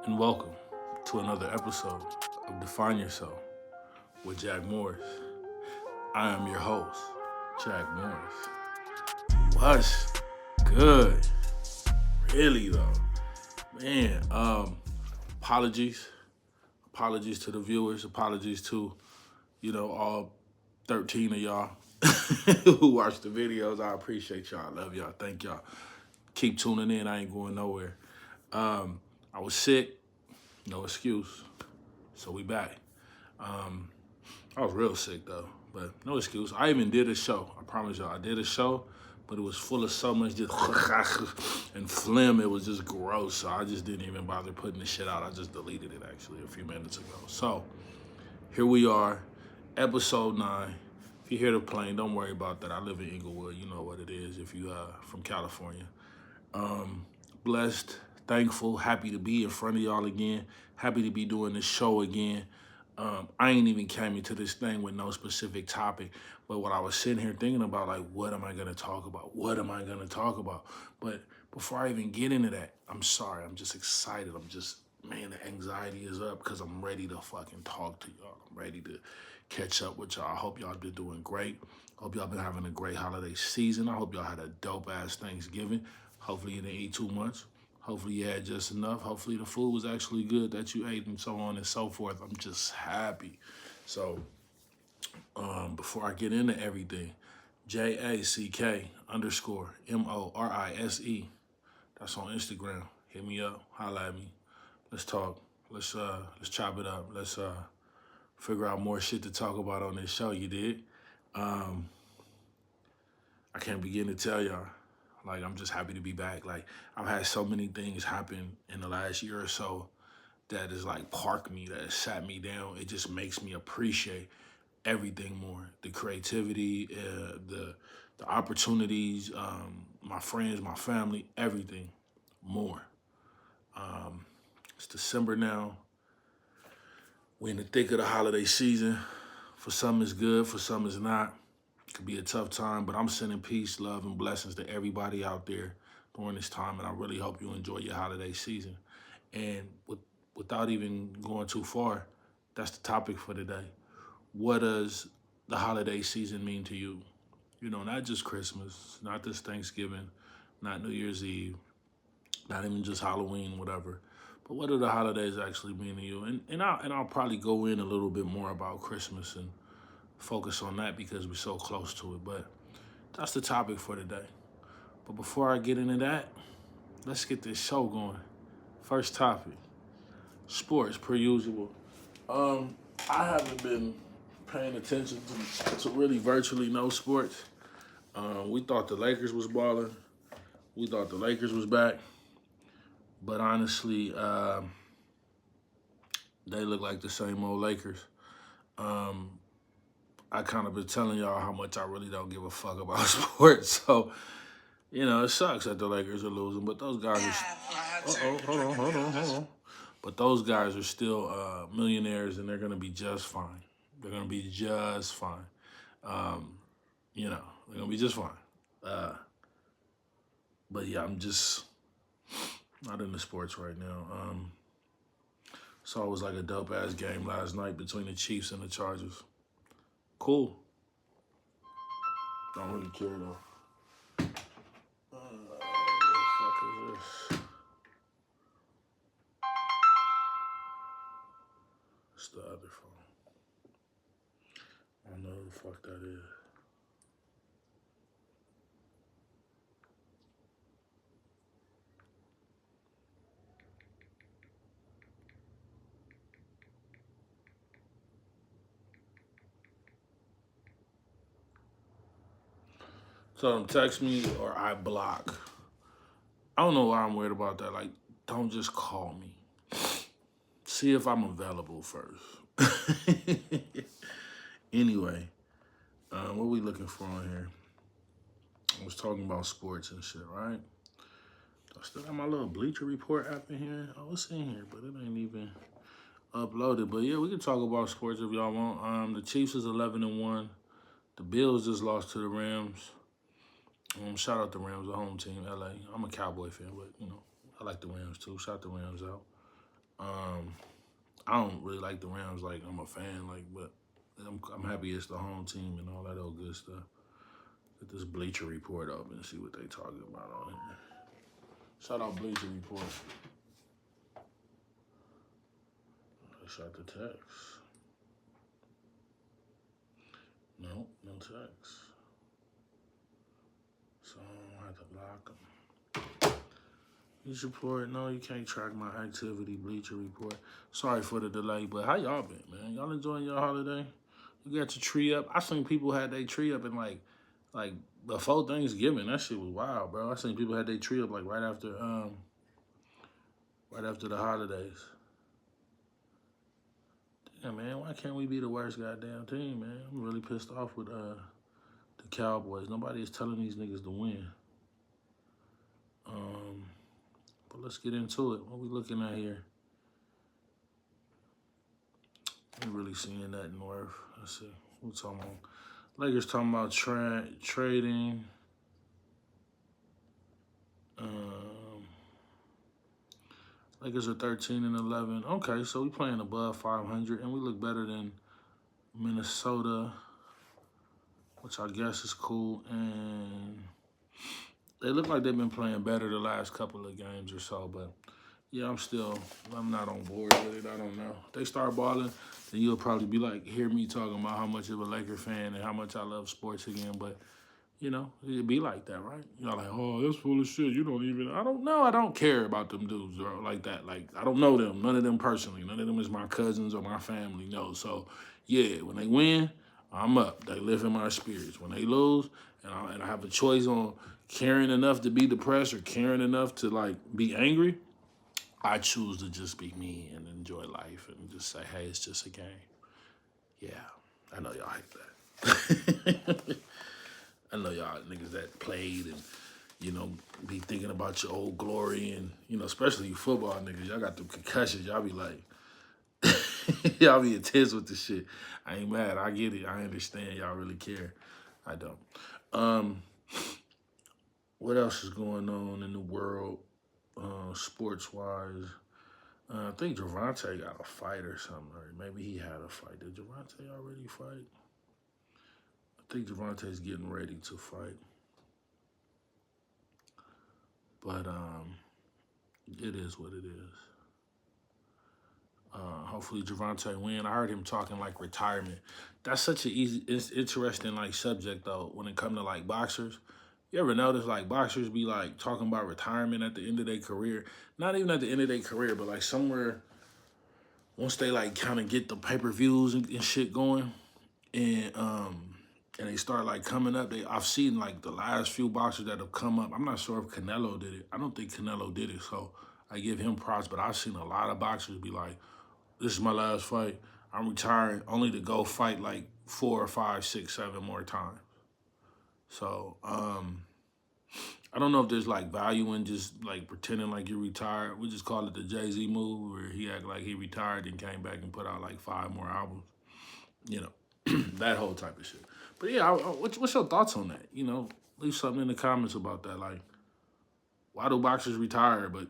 and welcome to another episode of Define Yourself with Jack Morris. I am your host, Jack Morris. What's good? Really though, man. Apologies, apologies to the viewers, apologies to all 13 of y'all who watch the videos. I appreciate y'all. I love y'all. Thank y'all. Keep tuning in. I ain't going nowhere. I was sick, no excuse. So we back. I was real sick though, but no excuse. I even did a show. I promise y'all, I did a show, but it was full of so much just and phlegm. It was just gross. So I just didn't even bother putting the shit out. I just deleted it actually a few minutes ago. So here we are, episode 9. If you hear the plane, don't worry about that. I live in Inglewood. You know what it is if you from California. Blessed, thankful, happy to be in front of y'all again. Happy to be doing this show again. I ain't even came into this thing with no specific topic, but what I was sitting here thinking about, like, what am I gonna talk about? What am I gonna talk about? But before I even get into that, I'm sorry, I'm just excited. Man, the anxiety is up because I'm ready to fucking talk to y'all. I'm ready to catch up with y'all. I hope y'all been doing great. Hope y'all been having a great holiday season. I hope y'all had a dope ass Thanksgiving. Hopefully you didn't eat too much. Hopefully you had just enough. Hopefully the food was actually good that you ate and so on and so forth. I'm just happy. So before I get into everything, JACK_MORISE. That's on Instagram. Hit me up. Holla at me. Let's talk. Let's chop it up. Let's figure out more shit to talk about on this show. You did. I can't begin to tell y'all. Like, I'm just happy to be back. Like, I've had so many things happen in the last year or so that has like parked me, that has sat me down. It just makes me appreciate everything more. The creativity, the opportunities, my friends, my family, everything more. It's December now. We're in the thick of the holiday season. For some it's good, for some it's not. It could be a tough time, but I'm sending peace, love, and blessings to everybody out there during this time, and I really hope you enjoy your holiday season. And without even going too far, that's the topic for today. What does the holiday season mean to you? You know, not just Christmas, not just Thanksgiving, not New Year's Eve, not even just Halloween, whatever. But what do the holidays actually mean to you? And I'll probably go in a little bit more about Christmas and focus on that because we're so close to it. But that's the topic for today. But before I get into that, let's get this show going. First topic, sports per usual. I haven't been paying attention to really virtually no sports. We thought the Lakers was balling. We thought the Lakers was back. But honestly, they look like the same old Lakers. I kind of been telling y'all how much I really don't give a fuck about sports. So, it sucks that the Lakers are losing, but those guys are. Hold on. But those guys are still millionaires, and they're gonna be just fine. They're gonna be just fine. They're gonna be just fine. But yeah, I'm just not into sports right now. So it was like a dope ass game last night between the Chiefs and the Chargers. Cool. Don't really care though. What the fuck is this? It's the other phone. I don't know who the fuck that is. Tell them text me or I block. I don't know why I'm worried about that. Like, don't just call me. See if I'm available first. Anyway, what we looking for on here? I was talking about sports and shit, right? I still got my little Bleacher Report app in here. Oh, it's in here, but it ain't even uploaded. But yeah, we can talk about sports if y'all want. The Chiefs is 11-1. The Bills just lost to the Rams. Shout out the Rams, the home team, LA. I'm a Cowboy fan, but I like the Rams too. Shout the Rams out. Um, I don't really like the Rams. Like I'm a fan. Like, but I'm happy it's the home team and all that old good stuff. Get this Bleacher Report up and see what they talking about on here. Shout out Bleacher Report. I shot the text. No, no text. So I have to block them. Bleacher Report, no, you can't track my activity. Bleacher Report. Sorry for the delay, but how y'all been, man? Y'all enjoying your holiday? You got your tree up? I seen people had their tree up in like before Thanksgiving. That shit was wild, bro. I seen people had their tree up like right after the holidays. Yeah, man, why can't we be the worst goddamn team, man? I'm really pissed off with the Cowboys. Nobody is telling these niggas to win. But let's get into it. What we looking at here? Ain't really seeing nothing worth. Let's see. What we talking about? Lakers talking about trading. Lakers are 13-11. Okay, so we playing above 500, and we look better than Minnesota, which I guess is cool. And they look like they've been playing better the last couple of games or so, but yeah, I'm not on board with it. I don't know. If they start balling, then you'll probably be like, hear me talking about how much of a Laker fan and how much I love sports again, but you know, it'd be like that, right? You're like, oh, that's full of shit. You don't even, I don't know. I don't care about them dudes, bro, like that. Like, I don't know them. None of them personally. None of them is my cousins or my family, no. So, yeah, when they win, I'm up. They live in my spirits. When they lose, and I have a choice on caring enough to be depressed or caring enough to, like, be angry, I choose to just be me and enjoy life and just say, hey, it's just a game. Yeah, I know y'all hate that. I know y'all niggas that played and, you know, be thinking about your old glory and, you know, especially you football niggas, y'all got them concussions. Y'all be like, y'all be intense with the shit. I ain't mad. I get it. I understand. Y'all really care. I don't. What else is going on in the world, sports-wise? I think Javante got a fight or something. Or maybe he had a fight. Did Javante already fight? I think Javante's getting ready to fight. But it is what it is. Hopefully Javante win. I heard him talking like retirement. That's such an interesting like subject though. When it comes to like boxers, you ever notice like boxers be like talking about retirement at the end of their career? Not even at the end of their career, but like somewhere once they like kind of get the pay-per-views and shit going, and they start like coming up. I've seen like the last few boxers that have come up. I'm not sure if Canelo did it. I don't think Canelo did it, so I give him props. But I've seen a lot of boxers be like, "This is my last fight. I'm retiring," only to go fight like 4 or 5, 6, 7 more times. So I don't know if there's like value in just like pretending like you're retired. We just call it the Jay-Z move, where he act like he retired and came back and put out like 5 more albums. You know, that whole type of shit. But yeah, what's your thoughts on that? You know, leave something in the comments about that. Like, why do boxers retire but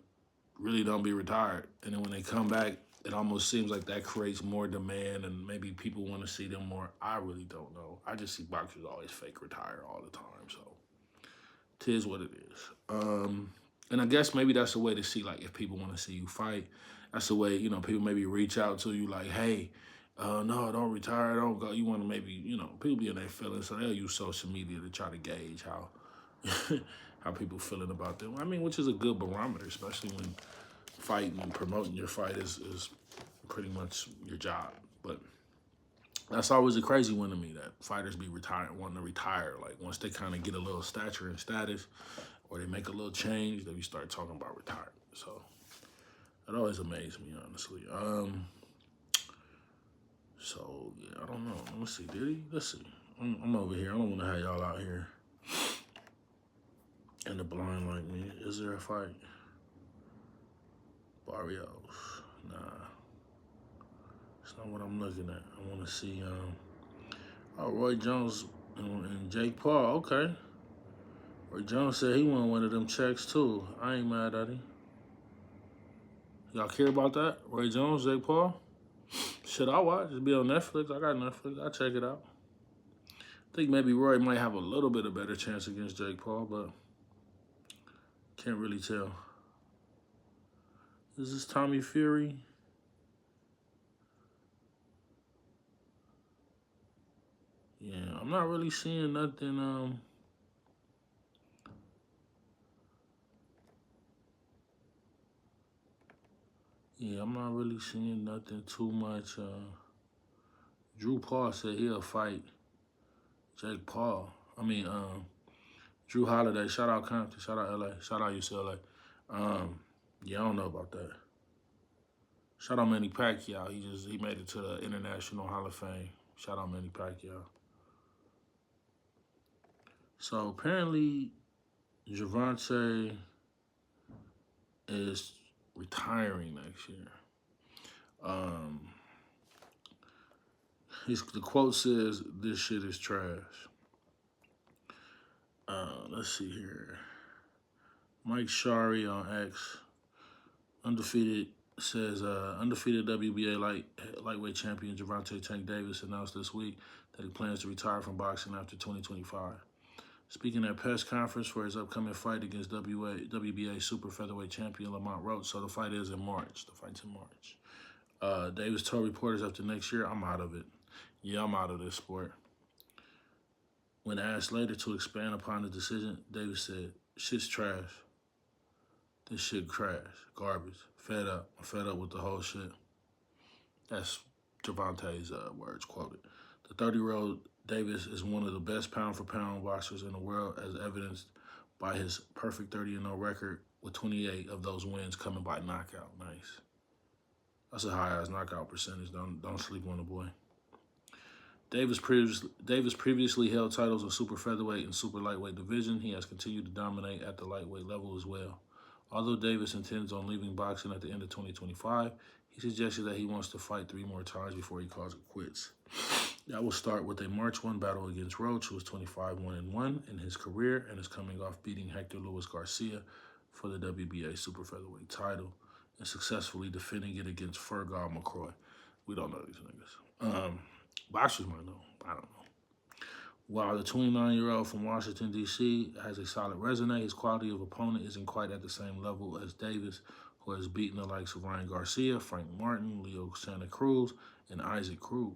really don't be retired? And then when they come back, it almost seems like that creates more demand and maybe people want to see them more. I really don't know. I just see boxers always fake retire all the time. So, it is what it is. And I guess maybe that's a way to see, like, if people want to see you fight. That's the way, you know, people maybe reach out to you like, hey, no, don't retire, don't go. You want to maybe, you know, people be in their feelings, so they'll use social media to try to gauge how how people feeling about them. I mean, which is a good barometer, especially when fighting and promoting your fight is pretty much your job. But that's always a crazy one to me, that fighters be wanting to retire. Like once they kind of get a little stature and status, or they make a little change, then we start talking about retirement. So that always amazed me, honestly. So yeah, I don't know. Let's see. Did he? Let's see. I'm over here. I don't want to have y'all out here in the blind like me. Is there a fight? Barrios. Nah. That's not what I'm looking at. I want to see Roy Jones and Jake Paul. Okay. Roy Jones said he won one of them checks too. I ain't mad at him. Y'all care about that? Ray Jones, Jake Paul? Shit, I watch. It'll be on Netflix. I got Netflix. I check it out. I think maybe Roy might have a little bit of better chance against Jake Paul, but can't really tell. Is this Tommy Fury? Yeah, I'm not really seeing nothing. Yeah, I'm not really seeing nothing too much. Drew Paul said he'll fight Jake Paul. Drew Holiday. Shout out Compton. Shout out LA. Shout out UCLA. Yeah, I don't know about that. Shout out Manny Pacquiao. He made it to the International Hall of Fame. Shout out Manny Pacquiao. So apparently Gervonta is retiring next year. The quote says, "This shit is trash." Let's see here. Mike Shari on X, undefeated, says undefeated WBA lightweight champion Gervonta Tank Davis announced this week that he plans to retire from boxing after 2025. Speaking at press conference for his upcoming fight against WBA super featherweight champion Lamont Roach. So the fight is in March. The fight's in March. Davis told reporters after next year, "I'm out of it. Yeah, I'm out of this sport." When asked later to expand upon the decision, Davis said, "Shit's trash. This shit trash. Garbage. Fed up. I'm fed up with the whole shit." That's Gervonta's words quoted. The 30-year-old Davis is one of the best pound-for-pound boxers in the world, as evidenced by his perfect 30-0 record, with 28 of those wins coming by knockout. Nice. That's a high-ass knockout percentage. Don't sleep on the boy. Davis previously held titles of super featherweight and super lightweight division. He has continued to dominate at the lightweight level as well. Although Davis intends on leaving boxing at the end of 2025, he suggested that he wants to fight 3 more times before he calls it quits. That will start with a March 1 battle against Roach, who is 25-1-1 in his career and is coming off beating Hector Luis Garcia for the WBA super featherweight title and successfully defending it against Fergal McCroy. We don't know these niggas. Boxers might know. I don't know. While the 29-year-old from Washington, D.C. has a solid resume, his quality of opponent isn't quite at the same level as Davis, who has beaten the likes of Ryan Garcia, Frank Martin, Leo Santa Cruz, and Isaac Cruz.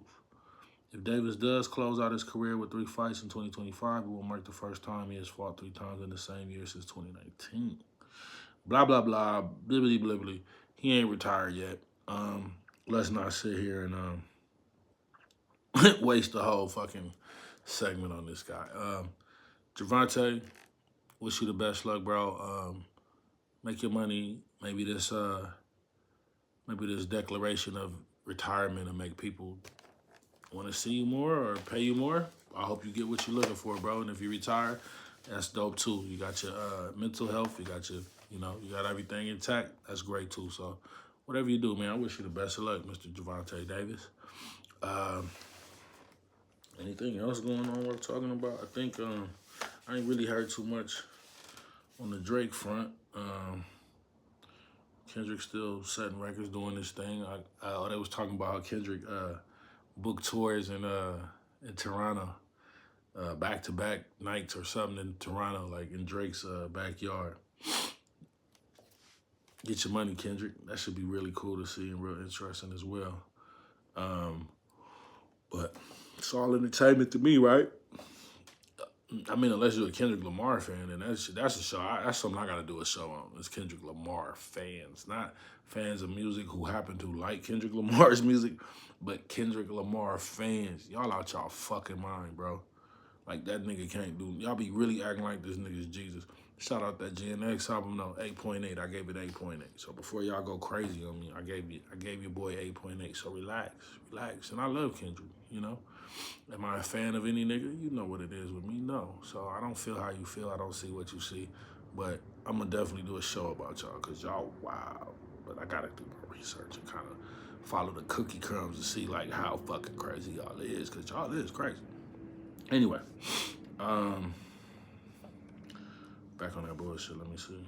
If Davis does close out his career with 3 fights in 2025, it will mark the first time he has fought 3 times in the same year since 2019. Blah, blah, blah, blibbly, blibbly. He ain't retired yet. Let's not sit here and waste the whole fucking segment on this guy. Gervonta, wish you the best luck, bro. Make your money. Maybe this declaration of retirement will make people want to see you more or pay you more. I hope you get what you're looking for, bro. And if you retire, that's dope too. You got your mental health. You got you got everything intact. That's great too. So whatever you do, man, I wish you the best of luck, Mr. Gervonta Davis. Anything else going on worth talking about? I think I ain't really heard too much on the Drake front. Kendrick still setting records, doing this thing. They was talking about how Kendrick booked tours in Toronto, back-to-back nights or something in Toronto, like in Drake's backyard. Get your money, Kendrick. That should be really cool to see and real interesting as well. But it's all entertainment to me, right? I mean, unless you're a Kendrick Lamar fan, and that's a show. That's something I got to do a show on. It's Kendrick Lamar fans, not fans of music who happen to like Kendrick Lamar's music, but Kendrick Lamar fans. Y'all out y'all fucking mind, bro. Like, that nigga can't do. Y'all be really acting like this nigga's Jesus. Shout out that GNX album, no, 8.8. I gave it 8.8. So before y'all go crazy on me, I gave your boy 8.8. So relax. And I love Kendrick, you know. Am I a fan of any nigga? You know what it is with me, no. So I don't feel how you feel. I don't see what you see. But I'm going to definitely do a show about y'all because y'all wow. But I got to do my research and kind of follow the cookie crumbs to see, like, how fucking crazy y'all is because y'all is crazy. Anyway, back on that bullshit, let me see.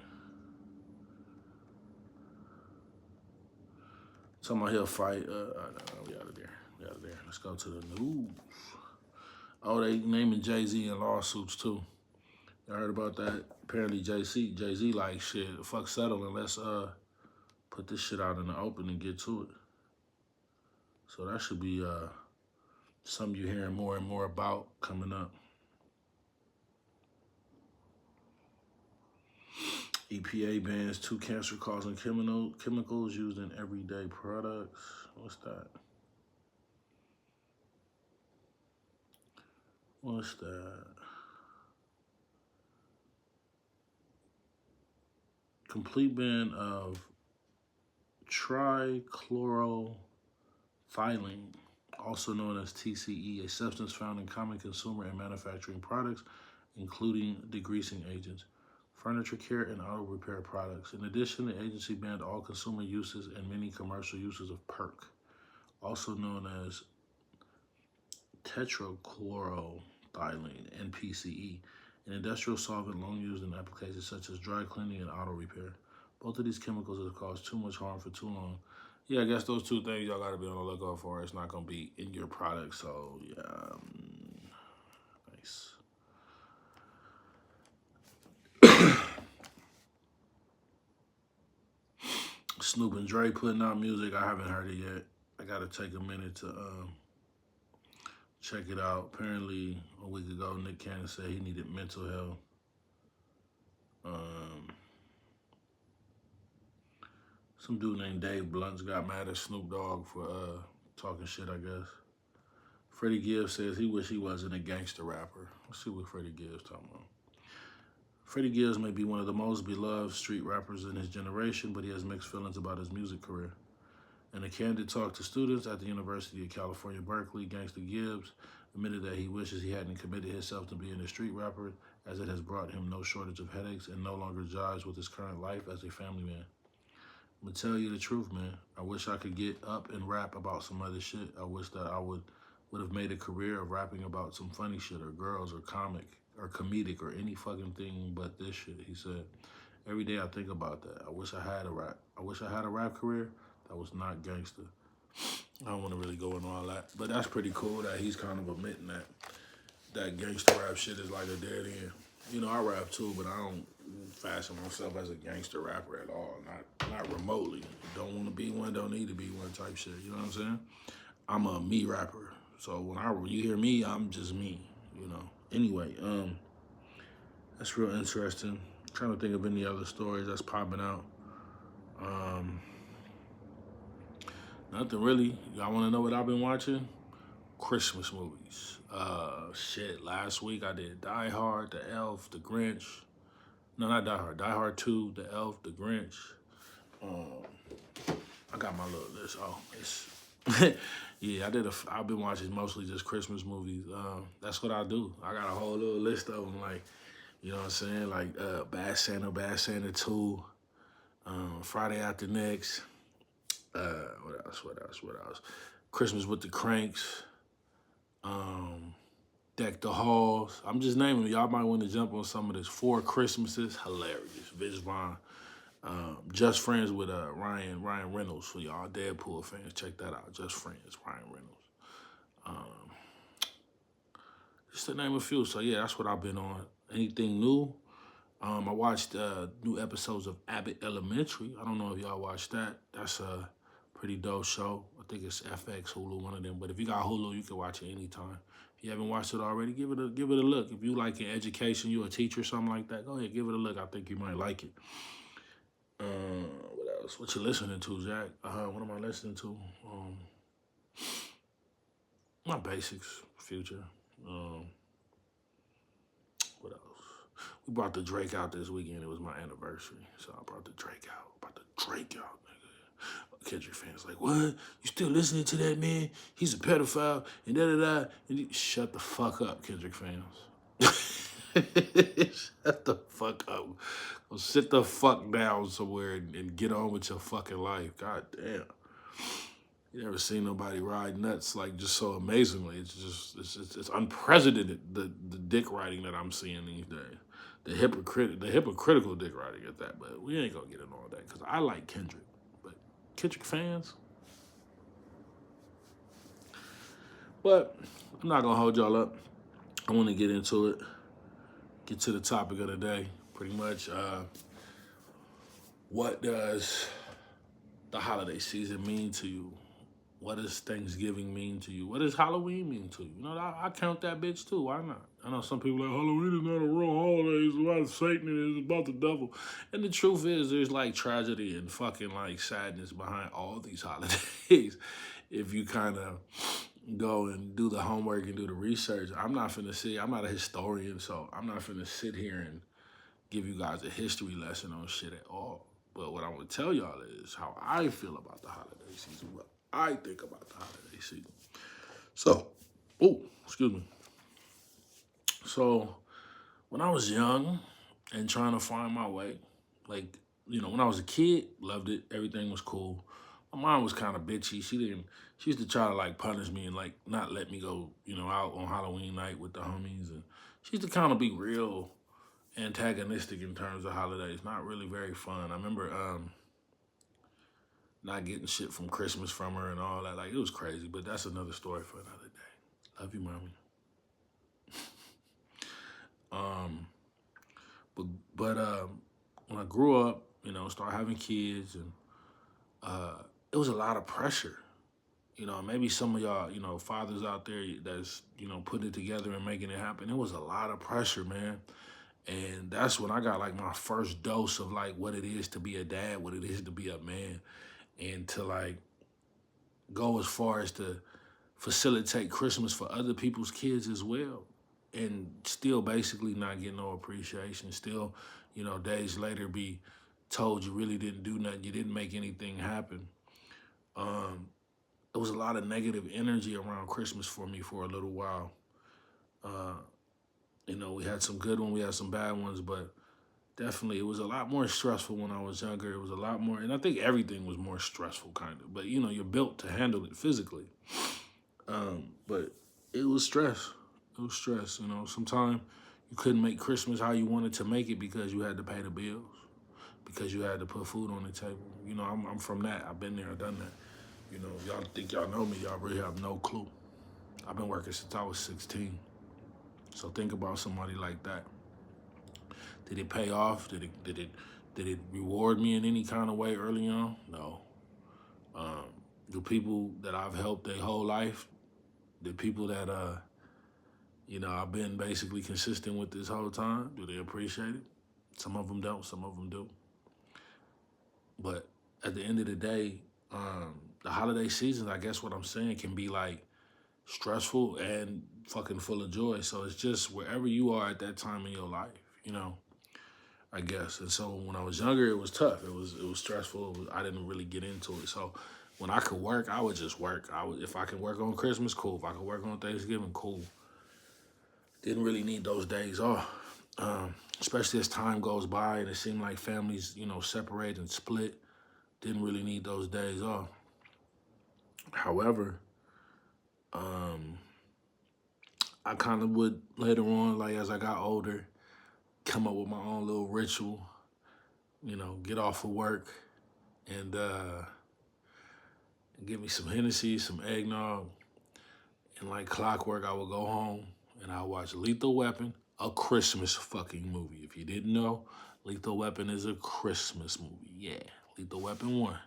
Talking about he'll fight. No, we out of there. We out of there. Let's go to the news. Oh, they naming Jay-Z in lawsuits too. You heard about that? Apparently Jay-Z like shit. Fuck settle and let's put this shit out in the open and get to it. So that should be something you're hearing more and more about coming up. EPA bans 2 cancer-causing chemicals used in everyday products. What's that? What's that? Complete ban of trichloroethylene, also known as TCE, a substance found in common consumer and manufacturing products, including degreasing agents, furniture care, and auto repair products. In addition, the agency banned all consumer uses and many commercial uses of PERC, also known as tetrachloroethylene, NPCE, an industrial solvent long used in applications such as dry cleaning and auto repair. Both of these chemicals have caused too much harm for too long. Yeah, I guess those two things y'all gotta be on the lookout for. It's not gonna be in your product, so yeah, nice. Snoop and Dre putting out music. I haven't heard it yet. I gotta take a minute to check it out. Apparently, a week ago, Nick Cannon said he needed mental health. Some dude named Dave Blunt's got mad at Snoop Dogg for talking shit, I guess. Freddie Gibbs says he wish he wasn't a gangster rapper. Let's see what Freddie Gibbs talking about. Freddie Gibbs may be one of the most beloved street rappers in his generation, but he has mixed feelings about his music career. In a candid talk to students at the University of California, Berkeley, Gangsta Gibbs admitted that he wishes he hadn't committed himself to being a street rapper, as it has brought him no shortage of headaches and no longer jives with his current life as a family man. I'm gonna tell you the truth, man. I wish I could get up and rap about some other shit. I wish that I would have made a career of rapping about some funny shit or girls or comic or comedic or any fucking thing but this shit. He said, every day I think about that. I wish I had a rap. I wish I had a rap career that was not gangster. I don't want to really go into all that, but that's pretty cool that he's kind of admitting that gangster rap shit is like a dead end. You know, I rap too, but I don't fashion myself as a gangster rapper at all. Not remotely. Don't want to be one, don't need to be one type shit. You know what I'm saying? I'm a me rapper. So when you hear me, I'm just me, you know. Anyway, that's real interesting. I'm trying to think of any other stories that's popping out. Nothing really. Y'all want to know what I've been watching? Christmas movies. Shit, last week I did Die Hard, The Elf, The Grinch. No, not Die Hard. Die Hard 2, The Elf, The Grinch. I got my little list. Oh, it's... yeah, I've been watching mostly just Christmas movies. That's what I do. I got a whole little list of them, like, you know what I'm saying? Like Bad Santa 2, Friday After Next. What else? Christmas with the Cranks. Deck the Halls. I'm just naming them. Y'all might want to jump on some of this. 4 Christmases. Hilarious. Vince Vaughn. Just Friends with Ryan Reynolds. For y'all Deadpool fans, check that out. Just Friends, Ryan Reynolds. Just to name a few. So yeah, that's what I've been on. Anything new? I watched new episodes of Abbott Elementary. I don't know if y'all watched that. That's a pretty dope show. I think it's FX, Hulu, one of them. But if you got Hulu, you can watch it anytime. If you haven't watched it already, give it a look. If you like in education, you're a teacher or something like that, go ahead, give it a look. I think you might like it. What else? What you listening to, Jack? What am I listening to? My basics, Future. What else? We brought the Drake out this weekend. It was my anniversary, so I brought the Drake out. Nigga. Kendrick fans like, what? You still listening to that man? He's a pedophile and da-da-da. And shut the fuck up, Kendrick fans. Shut the fuck up. Go sit the fuck down somewhere and get on with your fucking life. God damn. You never seen nobody ride nuts like just so amazingly. It's unprecedented, the dick riding that I'm seeing these days. The hypocritical dick riding at that, but we ain't gonna get into all that because I like Kendrick. But Kendrick fans, But I'm not gonna hold y'all up. I want to get into it. Get to the topic of the day. Pretty much, what does the holiday season mean to you? What does Thanksgiving mean to you? What does Halloween mean to you? You know, I count that bitch too. Why not? I know some people are like Halloween is not a real holiday. It's about Satan and it's about the devil. And the truth is, there's like tragedy and fucking like sadness behind all these holidays. If you kind of go and do the homework and do the research, I'm not I'm not a historian, so I'm not finna sit here and give you guys a history lesson on shit at all. But what I want to tell y'all is how I feel about the holiday season, what I think about the holiday season. So, excuse me. So, when I was young and trying to find my way, like, when I was a kid, loved it. Everything was cool. My mom was kind of bitchy. She used to try to like punish me and like not let me go, out on Halloween night with the homies. And she used to kind of be real antagonistic in terms of holidays. Not really very fun. I remember not getting shit from Christmas from her and all that. Like, it was crazy, but that's another story for another day. Love you, mommy. Um, but when I grew up, started having kids, and it was a lot of pressure. Maybe some of y'all, fathers out there that's, putting it together and making it happen. It was a lot of pressure, man. And that's when I got like my first dose of like what it is to be a dad, what it is to be a man, and to like go as far as to facilitate Christmas for other people's kids as well. And still basically not get no appreciation. Still, days later be told you really didn't do nothing, you didn't make anything happen. Um, there was a lot of negative energy around Christmas for me for a little while. Uh, we had some good ones, we had some bad ones, but definitely it was a lot more stressful when I was younger. It was a lot more, and I think everything was more stressful, kind of. But you're built to handle it physically. But it was stress. It was stress. Sometimes you couldn't make Christmas how you wanted to make it because you had to pay the bills, because you had to put food on the table. I'm from that. I've been there, I've done that. If y'all think y'all know me, y'all really have no clue. I've been working since I was 16. So think about somebody like that. Did it pay off? Did it reward me in any kind of way early on? No. Um, the people that I've helped their whole life, the people that I've been basically consistent with this whole time, do they appreciate it? Some of them don't, some of them do. But at the end of the day, the holiday season, I guess what I'm saying, can be like stressful and fucking full of joy. So it's just wherever you are at that time in your life, I guess. And so when I was younger, it was tough. It was stressful. I didn't really get into it. So when I could work, I would just work. If I could work on Christmas, cool. If I could work on Thanksgiving, cool. Didn't really need those days off. Especially as time goes by and it seemed like families, separate and split. Didn't really need those days off. However, I kind of would later on, like as I got older, come up with my own little ritual, get off of work and give me some Hennessy, some eggnog, and like clockwork, I would go home and I watch Lethal Weapon, a Christmas fucking movie. If you didn't know, Lethal Weapon is a Christmas movie. Yeah, Lethal Weapon 1.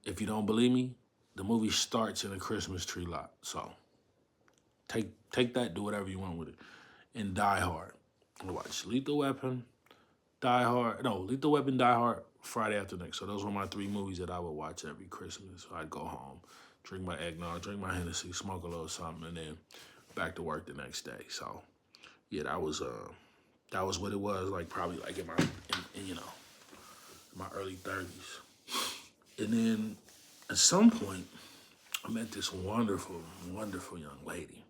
If you don't believe me, the movie starts in a Christmas tree lot. So take that, do whatever you want with it. And Die Hard. I watch Lethal Weapon, Lethal Weapon, Die Hard, Friday After Next. So those were my 3 movies that I would watch every Christmas. So I'd go home, drink my eggnog, drink my Hennessy, smoke a little something, and then back to work the next day. So yeah, that was what it was like, probably like in my early 30s. And then at some point, I met this wonderful, wonderful young lady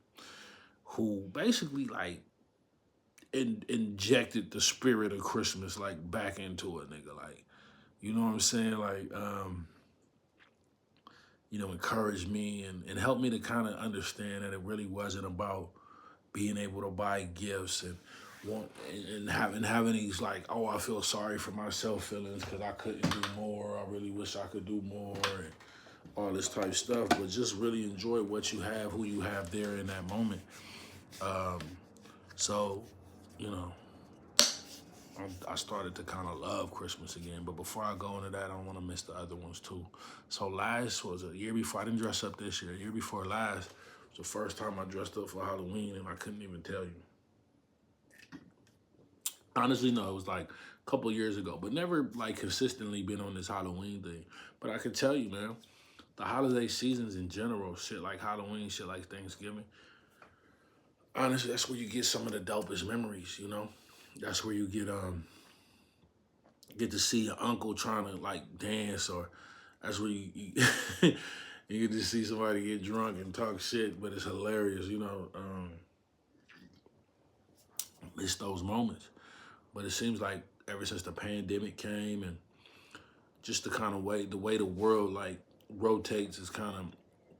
who basically like injected the spirit of Christmas like back into a nigga. Like, you know what I'm saying? Like, encouraged me and helped me to kind of understand that it really wasn't about being able to buy gifts and having these like, oh, I feel sorry for myself feelings because I couldn't do more. I really wish I could do more. And all this type stuff, but just really enjoy what you have, who you have there in that moment. So, you know, I started to kind of love Christmas again. But before I go into that, I don't want to miss the other ones too. So last was a year before. I didn't dress up this year. A year before last was the first time I dressed up for Halloween, and I couldn't even tell you. Honestly, no, it was like a couple years ago, but never like consistently been on this Halloween thing. But I can tell you, man, the holiday seasons in general, shit like Halloween, shit like Thanksgiving, honestly, that's where you get some of the dopest memories, you know? That's where you get to see your uncle trying to like dance, or that's where you get to see somebody get drunk and talk shit, but it's hilarious, you know? It's those moments. But it seems like ever since the pandemic came and just the kind of way the world like rotates is kind of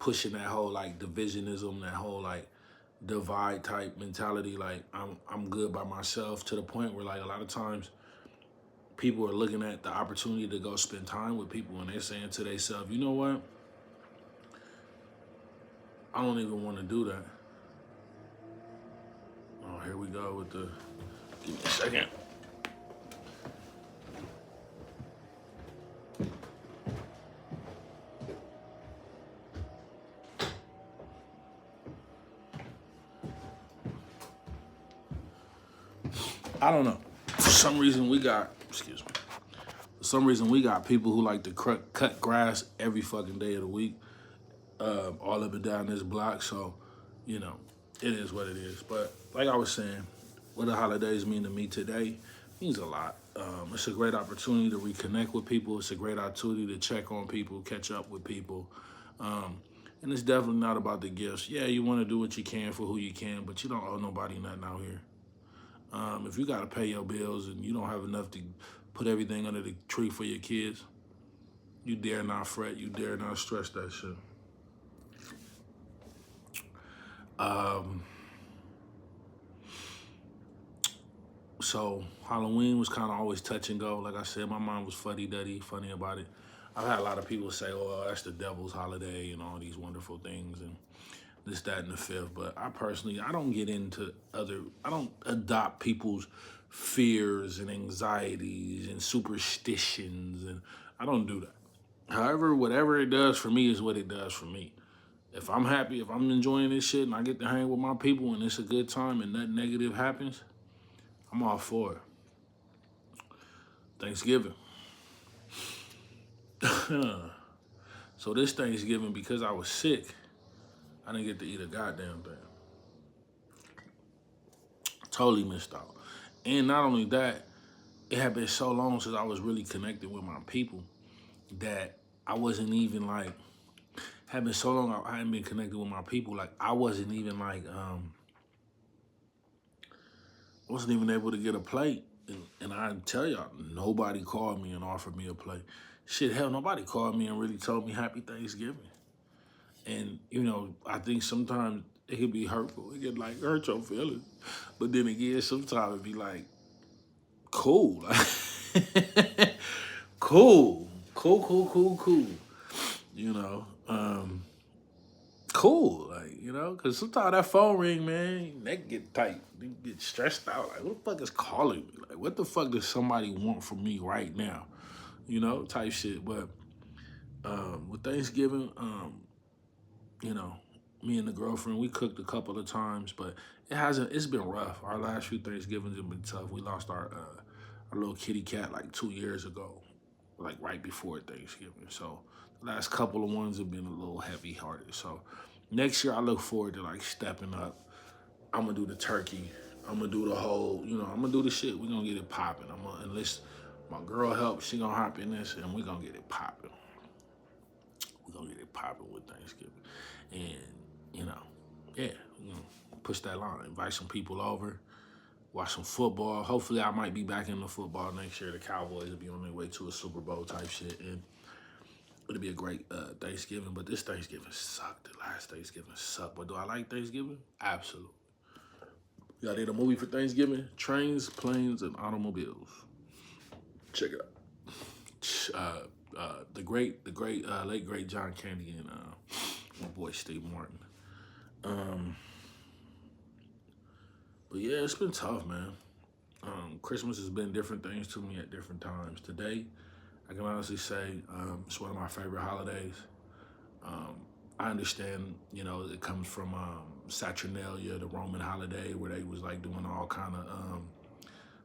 pushing that whole like divisionism, that whole like divide type mentality. Like I'm good by myself, to the point where like a lot of times people are looking at the opportunity to go spend time with people and they're saying to themselves, you know what? I don't even want to do that. Oh, here we go with the. Give me a second. I don't know. For some reason we got, excuse me. For some reason we got people who like to cut grass every fucking day of the week, all up and down this block. So, you know, it is what it is. But like I was saying, what the holidays mean to me today means a lot. It's a great opportunity to reconnect with people. It's a great opportunity to check on people, catch up with people. Um, and it's definitely not about the gifts. Yeah, you want to do what you can for who you can, but you don't owe nobody nothing out here. If you got to pay your bills and you don't have enough to put everything under the tree for your kids, you dare not fret. You dare not stress that shit. Um, so Halloween was kind of always touch and go. Like I said, my mom was fuddy-duddy, funny about it. I've had a lot of people say, oh, that's the devil's holiday and all these wonderful things and this, that, and the fifth. But I personally, I don't get into I don't adopt people's fears and anxieties and superstitions, and I don't do that. However, whatever it does for me is what it does for me. If I'm happy, if I'm enjoying this shit and I get to hang with my people and it's a good time and nothing negative happens, I'm all for it. Thanksgiving. So this Thanksgiving, because I was sick, I didn't get to eat a goddamn thing. Totally missed out. And not only that, it had been so long since I was really connected with my people that I wasn't even like, had been so long I hadn't been connected with my people, like I wasn't even like, wasn't even able to get a plate. And I tell y'all, nobody called me and offered me a plate. Shit, hell, nobody called me and really told me Happy Thanksgiving. And, you know, I think sometimes it could be hurtful. It could like hurt your feelings. But then again, sometimes it be like, cool. Cool. Cool. You know, cool. Like, you know, because sometimes that phone ring, man, neck get tight. You get stressed out. Like, what the fuck is calling me? Like, what the fuck does somebody want from me right now? You know, type shit. But with Thanksgiving, you know, me and the girlfriend, we cooked a couple of times, but it's been rough. Our last few Thanksgivings have been tough. We lost our little kitty cat like 2 years ago, like right before Thanksgiving. So the last couple of ones have been a little heavy hearted. So next year I look forward to like stepping up. I'm gonna do the turkey. I'm gonna do the whole, you know, I'm gonna do the shit. We're gonna get it popping. I'm gonna enlist my girl help. She gonna hop in this and we're gonna get it popping. We're gonna get it popping with Thanksgiving. And, you know, yeah, you know, push that line. Invite some people over, watch some football. Hopefully I might be back in the football next year. The Cowboys will be on their way to a Super Bowl type shit. And it'll be a great Thanksgiving. But this Thanksgiving sucked. The last Thanksgiving sucked. But do I like Thanksgiving? Absolutely. Y'all did a movie for Thanksgiving? Trains, Planes, and Automobiles. Check it out. late great John Candy and my boy Steve Martin. Um, but yeah, it's been tough, man. Christmas has been different things to me at different times. Today, I can honestly say it's one of my favorite holidays. Um, I understand, it comes from Saturnalia, the Roman holiday, where they was like doing all kind of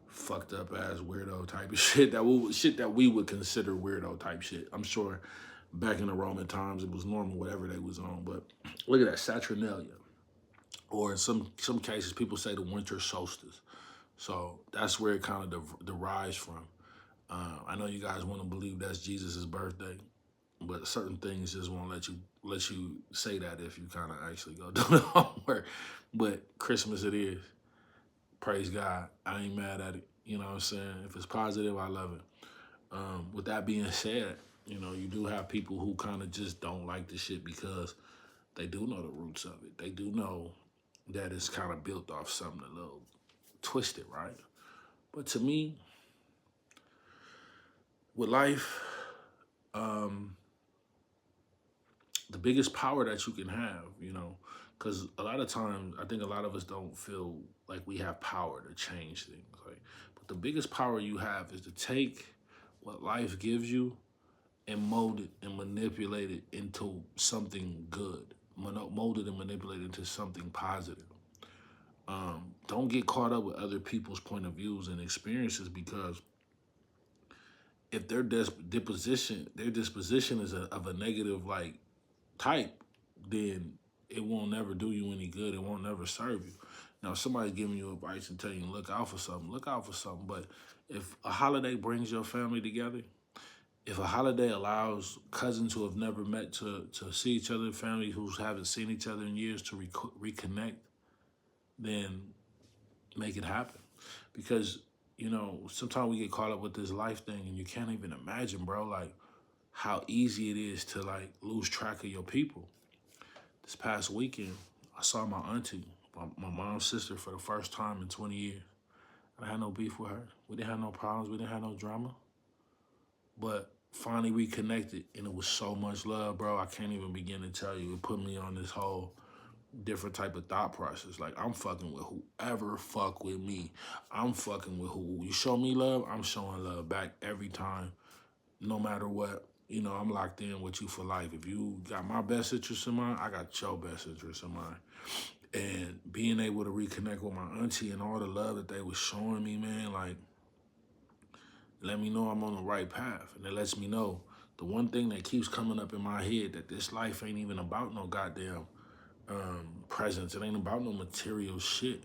fucked up ass weirdo type of shit that we would consider weirdo type shit. I'm sure back in the Roman times it was normal, whatever they was on. But look at that, Saturnalia, or in some cases people say the winter solstice. So that's where it kind of derives from. I know you guys want to believe that's Jesus's birthday, but certain things just won't let you say that if you kind of actually go do the homework. But Christmas it is. Praise God. I ain't mad at it. You know what I'm saying? If it's positive, I love it. With that being said, you do have people who kind of just don't like the shit because they do know the roots of it. They do know that it's kind of built off something a little twisted, right? But to me, with life, um, the biggest power that you can have, because a lot of times I think a lot of us don't feel like we have power to change things. Like, but the biggest power you have is to take what life gives you and mold it and manipulate it into something good. Mold it and manipulate it into something positive. Don't get caught up with other people's point of views and experiences because if their disposition is of a negative like type, then it won't never do you any good. It won't never serve you. Now, if somebody's giving you advice and telling you look out for something, look out for something. But if a holiday brings your family together, if a holiday allows cousins who have never met to see each other, family who haven't seen each other in years to reconnect, then make it happen. Because, sometimes we get caught up with this life thing and you can't even imagine, bro, like how easy it is to like lose track of your people. This past weekend, I saw my auntie, my mom's sister, for the first time in 20 years. I had no beef with her. We didn't have no problems. We didn't have no drama. But finally reconnected, and it was so much love, bro. I can't even begin to tell you. It put me on this whole different type of thought process. Like, I'm fucking with whoever fuck with me. I'm fucking with who. You show me love, I'm showing love back every time, no matter what. I'm locked in with you for life. If you got my best interest in mind, I got your best interest in mind. And being able to reconnect with my auntie and all the love that they was showing me, man, like, let me know I'm on the right path. And it lets me know the one thing that keeps coming up in my head, that this life ain't even about no goddamn presence. It ain't about no material shit.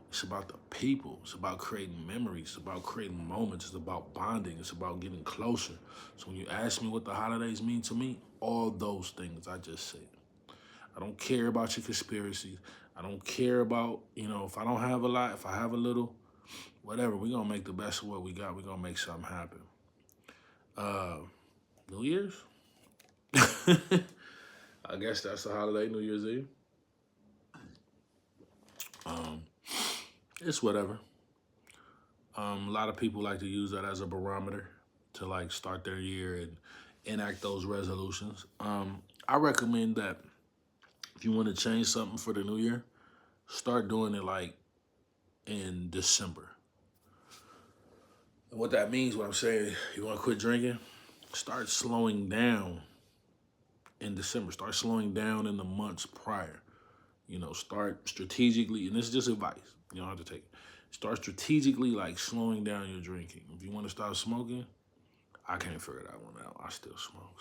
It's about the people. It's about creating memories. It's about creating moments. It's about bonding. It's about getting closer. So when you ask me what the holidays mean to me, all those things I just said. I don't care about your conspiracies. I don't care about, if I don't have a lot, if I have a little, whatever. We're going to make the best of what we got. We're going to make something happen. New Year's? I guess that's the holiday, New Year's Eve. It's whatever. A lot of people like to use that as a barometer to like start their year and enact those resolutions. I recommend that if you want to change something for the new year, start doing it like in December. And what that means, what I'm saying, you want to quit drinking, start slowing down in December. Start slowing down in the months prior. Start strategically, and this is just advice. You don't have to take it. Start strategically, like slowing down your drinking. If you want to stop smoking, I can't figure that one out. I still smoke,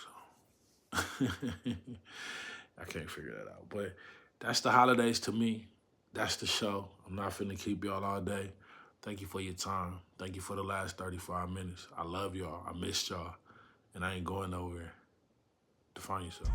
so I can't figure that out. But that's the holidays to me. That's the show. I'm not finna keep y'all all day. Thank you for your time. Thank you for the last 35 minutes. I love y'all. I missed y'all. And I ain't going nowhere. Define yourself.